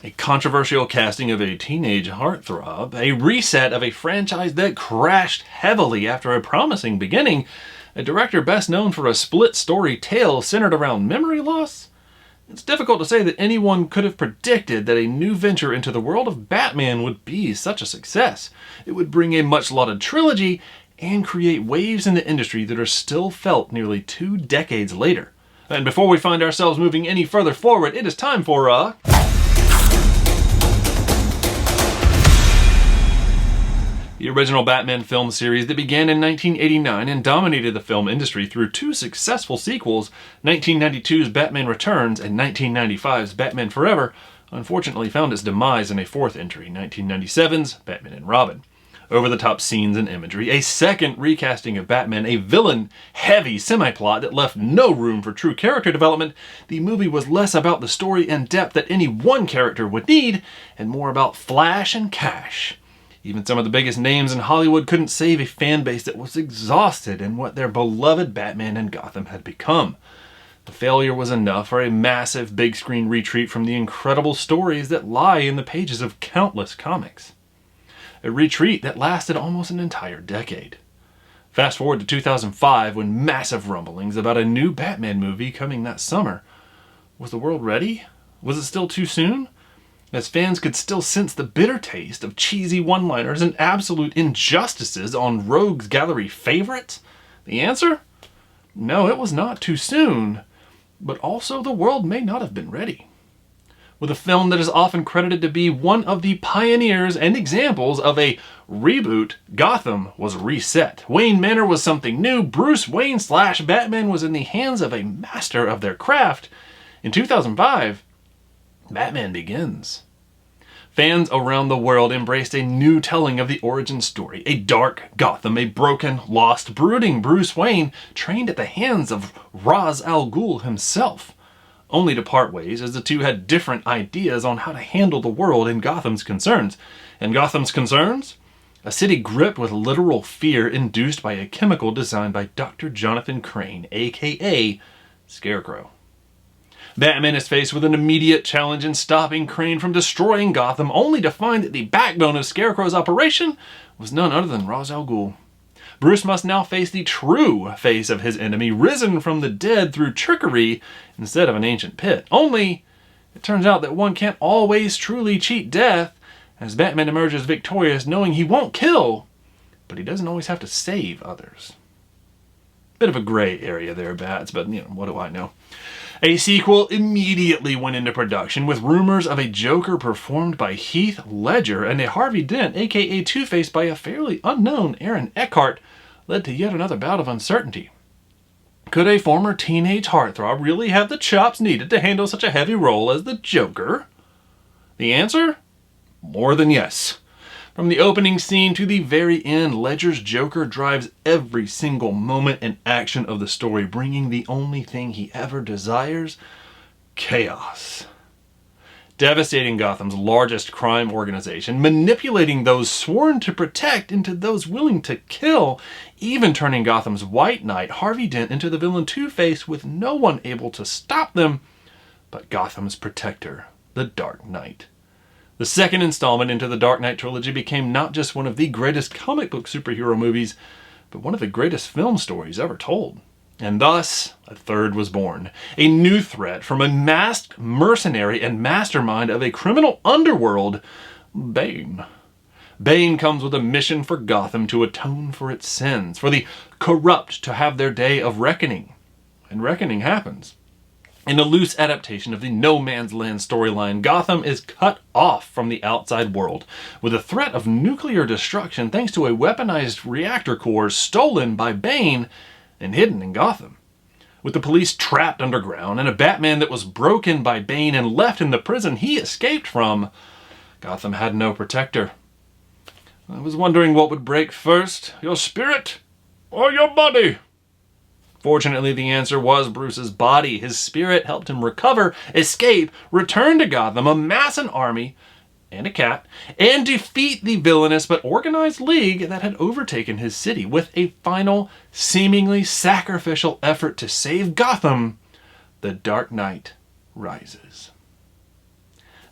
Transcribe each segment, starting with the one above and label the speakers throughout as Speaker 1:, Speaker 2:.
Speaker 1: A controversial casting of a teenage heartthrob, a reset of a franchise that crashed heavily after a promising beginning, a director best known for a split-story tale centered around memory loss. It's difficult to say that anyone could have predicted that a new venture into the world of Batman would be such a success. It would bring a much-lauded trilogy and create waves in the industry that are still felt nearly 2 decades later. And before we find ourselves moving any further forward, it is time for the original Batman film series that began in 1989 and dominated the film industry through 2 successful sequels, 1992's Batman Returns and 1995's Batman Forever, unfortunately found its demise in a 4th entry, 1997's Batman and Robin. Over-the-top scenes and imagery, a second recasting of Batman, a villain-heavy semi-plot that left no room for true character development, the movie was less about the story and depth that any one character would need, and more about flash and cash. Even some of the biggest names in Hollywood couldn't save a fan base that was exhausted in what their beloved Batman and Gotham had become. The failure was enough for a massive big-screen retreat from the incredible stories that lie in the pages of countless comics. A retreat that lasted almost an entire decade. Fast forward to 2005 when massive rumblings about a new Batman movie coming that summer. Was the world ready? Was it still too soon? As fans could still sense the bitter taste of cheesy one-liners and absolute injustices on Rogues Gallery favorites? The answer? No, it was not too soon, but also the world may not have been ready. With a film that is often credited to be one of the pioneers and examples of a reboot, Gotham was reset. Wayne Manor was something new. Bruce Wayne / Batman was in the hands of a master of their craft. In 2005, Batman Begins. Fans around the world embraced a new telling of the origin story. A dark Gotham, a broken, lost, brooding Bruce Wayne trained at the hands of Ra's al Ghul himself, only to part ways as the two had different ideas on how to handle the world and Gotham's concerns. And Gotham's concerns? A city gripped with literal fear induced by a chemical designed by Dr. Jonathan Crane, aka Scarecrow. Batman is faced with an immediate challenge in stopping Crane from destroying Gotham, only to find that the backbone of Scarecrow's operation was none other than Ra's al Ghul. Bruce must now face the true face of his enemy, risen from the dead through trickery instead of an ancient pit. Only, it turns out that one can't always truly cheat death, as Batman emerges victorious knowing he won't kill, but he doesn't always have to save others. Bit of a gray area there, Bats, but what do I know? A sequel immediately went into production with rumors of a Joker performed by Heath Ledger and a Harvey Dent, aka Two-Face, by a fairly unknown Aaron Eckhart, led to yet another bout of uncertainty. Could a former teenage heartthrob really have the chops needed to handle such a heavy role as the Joker? The answer? More than yes. From the opening scene to the very end, Ledger's Joker drives every single moment and action of the story, bringing the only thing he ever desires: chaos. Devastating Gotham's largest crime organization, manipulating those sworn to protect into those willing to kill, even turning Gotham's White Knight, Harvey Dent, into the villain Two-Face with no one able to stop them but Gotham's protector, the Dark Knight. The second installment into the Dark Knight trilogy became not just one of the greatest comic book superhero movies, but one of the greatest film stories ever told. And thus, a third was born. A new threat from a masked mercenary and mastermind of a criminal underworld, Bane. Bane comes with a mission for Gotham to atone for its sins, for the corrupt to have their day of reckoning. And reckoning happens. In a loose adaptation of the No Man's Land storyline, Gotham is cut off from the outside world, with a threat of nuclear destruction thanks to a weaponized reactor core stolen by Bane and hidden in Gotham. With the police trapped underground and a Batman that was broken by Bane and left in the prison he escaped from, Gotham had no protector. I was wondering what would break first, your spirit or your body? Fortunately, the answer was Bruce's body. His spirit helped him recover, escape, return to Gotham, amass an army and a cat, and defeat the villainous but organized league that had overtaken his city. With a final, seemingly sacrificial effort to save Gotham, the Dark Knight rises.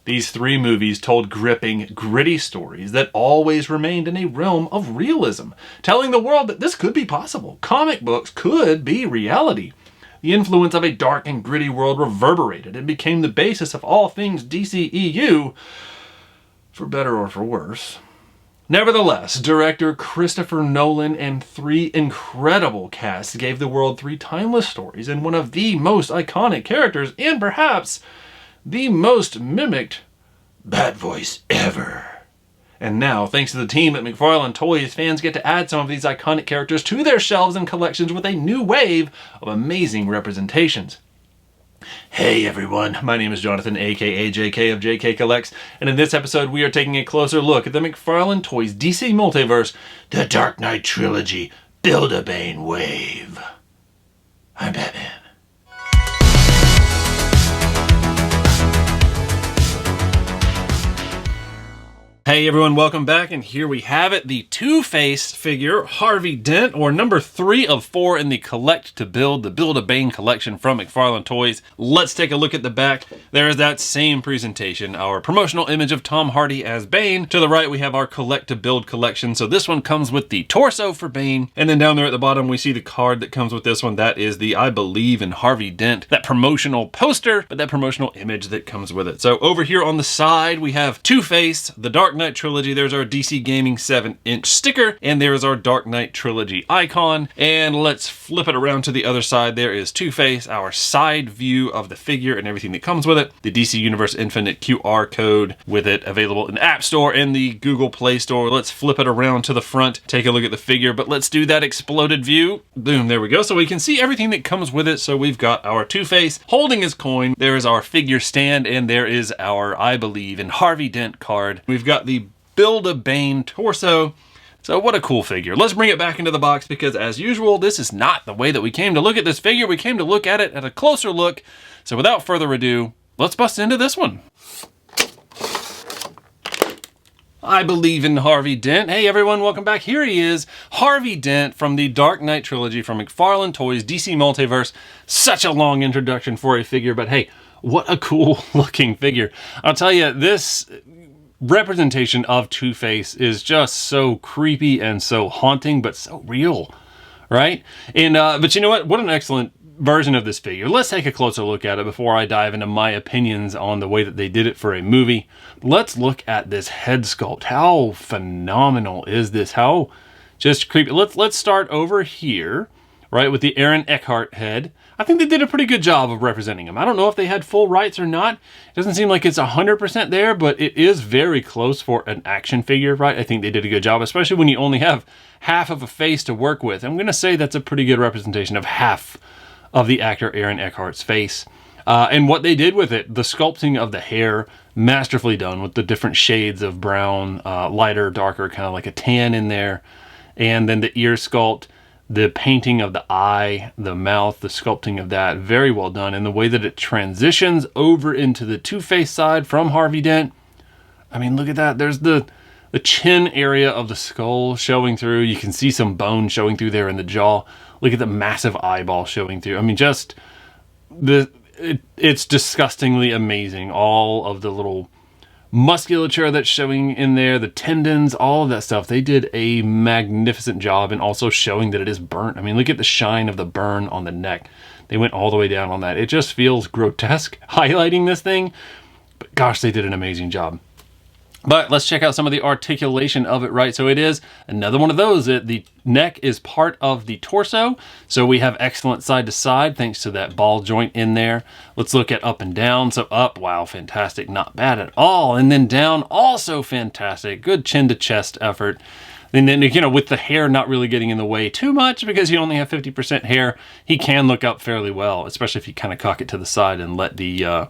Speaker 1: These 3 movies told gripping, gritty stories that always remained in a realm of realism, telling the world that this could be possible. Comic books could be reality. The influence of a dark and gritty world reverberated and became the basis of all things DCEU, for better or for worse. Nevertheless, director Christopher Nolan and 3 incredible casts gave the world 3 timeless stories and one of the most iconic characters and perhaps the most mimicked Bat voice ever. And now, thanks to the team at McFarlane Toys, fans get to add some of these iconic characters to their shelves and collections with a new wave of amazing representations. Hey everyone, my name is Jonathan, aka JK of JK Collects, and in this episode we are taking a closer look at the McFarlane Toys DC Multiverse, The Dark Knight Trilogy, Build-A-Bane Wave. I'm Batman. Hey everyone, welcome back, and here we have it, the Two-Face figure, Harvey Dent, or number 3 of 4 in the Collect to Build, the Build-A-Bane collection from McFarlane Toys. Let's take a look at the back. There is that same presentation, our promotional image of Tom Hardy as Bane. To the right, we have our Collect to Build collection, so this one comes with the torso for Bane, and then down there at the bottom, we see the card that comes with this one. That is the I Believe in Harvey Dent, that promotional poster, but that promotional image that comes with it. So over here on the side, we have Two-Face, the Dark Knight Trilogy. There's our DC Gaming 7-inch sticker, and there is our Dark Knight Trilogy icon. And let's flip it around to the other side. There is Two-Face, our side view of the figure and everything that comes with it. The DC Universe Infinite QR code with it available in the App Store and the Google Play Store. Let's flip it around to the front, take a look at the figure, but let's do that exploded view. Boom, there we go. So we can see everything that comes with it. So we've got our Two-Face holding his coin. There is our figure stand, and there is our I Believe in Harvey Dent card. We've got the Build-A-Bane torso. So what a cool figure. Let's bring it back into the box because as usual, this is not the way that we came to look at this figure. We came to look at it at a closer look. So without further ado, let's bust into this one. I Believe in Harvey Dent. Hey everyone, welcome back. Here he is, Harvey Dent from the Dark Knight Trilogy from McFarlane Toys, DC Multiverse. Such a long introduction for a figure, but hey, what a cool looking figure. I'll tell you, this representation of Two-Face is just so creepy and so haunting, but so real, right? And but you know what an excellent version of this figure. Let's take a closer look at it before I dive into my opinions on the way that they did it for a movie. Let's look at this head sculpt. How phenomenal is this? How just creepy. Let's start over here, right, with the ECKHART head. I think they did a pretty good job of representing him. I don't know if they had full rights or not. It doesn't seem like it's 100% there, but it is very close for an action figure, right? I think they did a good job, especially when you only have half of a face to work with. I'm going to say that's a pretty good representation of half of the actor ECKHART's face. And what they did with it, the sculpting of the hair, masterfully done with the different shades of brown, lighter, darker, kind of like a tan in there. And then the ear sculpt, the painting of the eye, the mouth, the sculpting of that, very well done. And the way that it transitions over into the Two-Face side from Harvey Dent. I mean, look at that. There's the chin area of the skull showing through. You can see some bone showing through there in the jaw. Look at the massive eyeball showing through. I mean, just it's disgustingly amazing. All of the little musculature that's showing in there, the tendons, all of that stuff. They did a magnificent job in also showing that it is burnt. I mean, look at the shine of the burn on the neck. They went all the way down on that. It just feels grotesque highlighting this thing, but gosh, they did an amazing job. But let's check out some of the articulation of it, right? So it is another one of those. The neck is part of the torso. So we have excellent side to side thanks to that ball joint in there. Let's look at up and down. So up, wow, fantastic. Not bad at all. And then down, also fantastic. Good chin to chest effort. And then, you know, with the hair not really getting in the way too much because you only have 50% hair, he can look up fairly well, especially if you kind of cock it to the side and let the,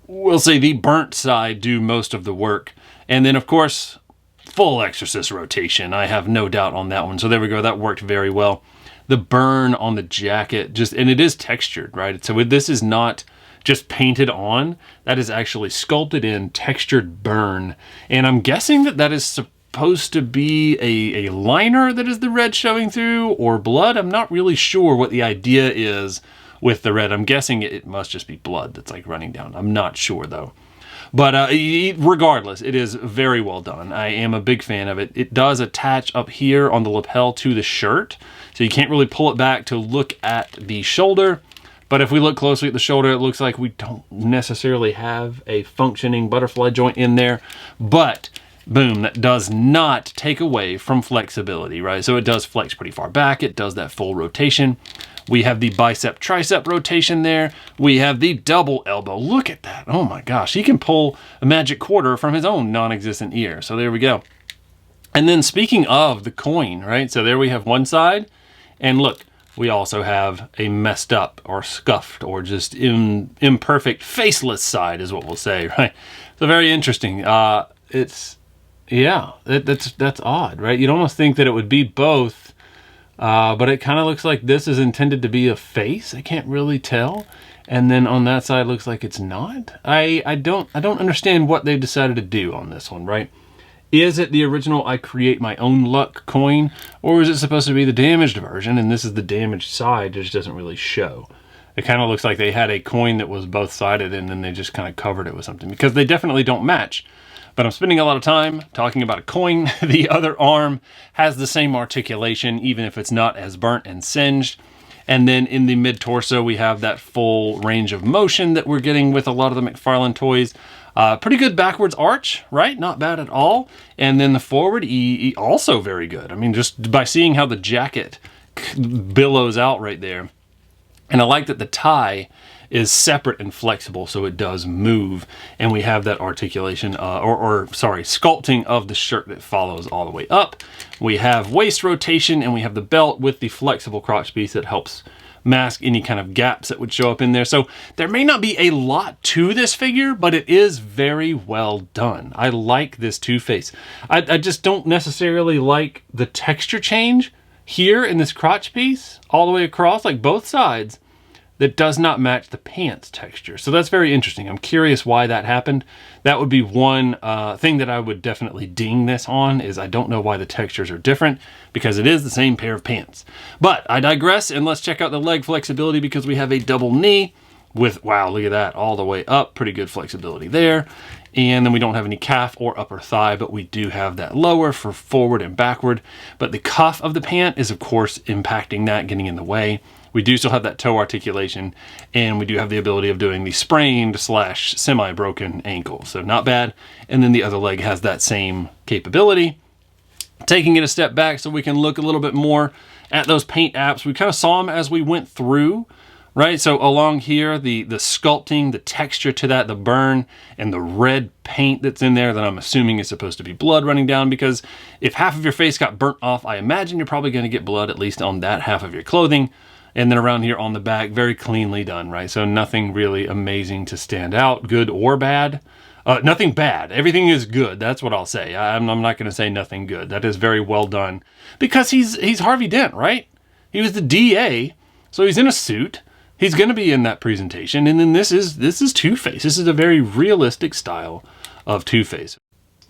Speaker 1: we'll say the burnt side do most of the work. And then, of course, full Exorcist rotation. I have no doubt on that one. So there we go. That worked very well. The burn on the jacket, and it is textured, right? So this is not just painted on. That is actually sculpted in, textured burn. And I'm guessing that is supposed to be a liner that is the red showing through, or blood. I'm not really sure what the idea is with the red. I'm guessing it must just be blood that's like running down. I'm not sure though. But regardless, it is very well done. I am a big fan of it. It does attach up here on the lapel to the shirt, so you can't really pull it back to look at the shoulder. But if we look closely at the shoulder, it looks like we don't necessarily have a functioning butterfly joint in there. But boom, that does not take away from flexibility, right? So it does flex pretty far back. It does that full rotation. We have the bicep tricep rotation there. We have the double elbow. Look at that. Oh my gosh. He can pull a magic quarter from his own non-existent ear. So there we go. And then speaking of the coin, right? So there we have one side. And look, we also have a messed up or scuffed or just imperfect faceless side is what we'll say, right? So very interesting. That's odd, right? You'd almost think that it would be both. But it kind of looks like this is intended to be a face. I can't really tell. And then on that side looks like it's not. I don't understand what they decided to do on this one, right? Is it the original I create my own luck coin, or is it supposed to be the damaged version and this is the damaged side? It just doesn't really show. It kind of looks like they had a coin that was both sided and then they just kind of covered it with something, because they definitely don't match. But I'm spending a lot of time talking about a coin. The other arm has the same articulation, even if it's not as burnt and singed. And then in the mid-torso, we have that full range of motion that we're getting with a lot of the McFarlane toys. Pretty good backwards arch, right? Not bad at all. And then the forward, also very good. I mean, just by seeing how the jacket billows out right there. And I like that the tie is separate and flexible, so it does move, and we have that articulation sculpting of the shirt that follows all the way up. We have waist rotation, and we have the belt with the flexible crotch piece that helps mask any kind of gaps that would show up in there. So there may not be a lot to this figure, but it is very well done. I like this Two-Face. I just don't necessarily like the texture change here in this crotch piece all the way across, like both sides, that does not match the pants texture. So that's very interesting. I'm curious why that happened. That would be one thing that I would definitely ding this on, is I don't know why the textures are different, because it is the same pair of pants. But I digress, and let's check out the leg flexibility, because we have a double knee with, wow, look at that, all the way up. Pretty good flexibility there. And then we don't have any calf or upper thigh, but we do have that lower for forward and backward. But the cuff of the pant is, of course, impacting that, getting in the way. We do still have that toe articulation, and we do have the ability of doing the sprained / semi-broken ankle. So not bad. And then the other leg has that same capability. Taking it a step back so we can look a little bit more at those paint apps. We kind of saw them as we went through, right? So along here, the sculpting, the texture to that, the burn, and the red paint that's in there that I'm assuming is supposed to be blood running down, because if half of your face got burnt off, I imagine you're probably going to get blood, at least on that half of your clothing. And then around here on the back, very cleanly done, right? So nothing really amazing to stand out, good or bad. Nothing bad. Everything is good. That's what I'll say. I'm not going to say nothing good. That is very well done, because he's Harvey Dent, right? He was the DA, so he's in a suit. He's going to be in that presentation. And then this is Two-Face. This is a very realistic style of Two-Face.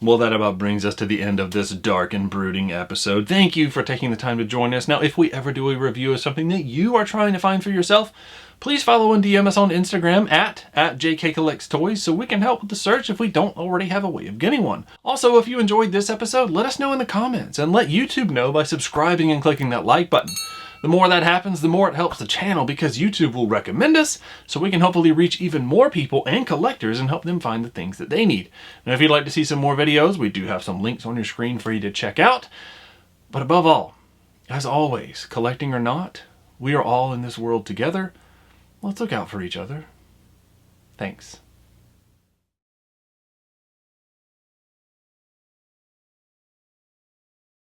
Speaker 1: Well, that about brings us to the end of this dark and brooding episode. Thank you for taking the time to join us. Now, if we ever do a review of something that you are trying to find for yourself, please follow and DM us on Instagram at JKCollectsToys, so we can help with the search if we don't already have a way of getting one. Also, if you enjoyed this episode, let us know in the comments, and let YouTube know by subscribing and clicking that like button. The more that happens, the more it helps the channel, because YouTube will recommend us, so we can hopefully reach even more people and collectors and help them find the things that they need. Now, if you'd like to see some more videos, we do have some links on your screen for you to check out. But above all, as always, collecting or not, we are all in this world together. Let's look out for each other. Thanks.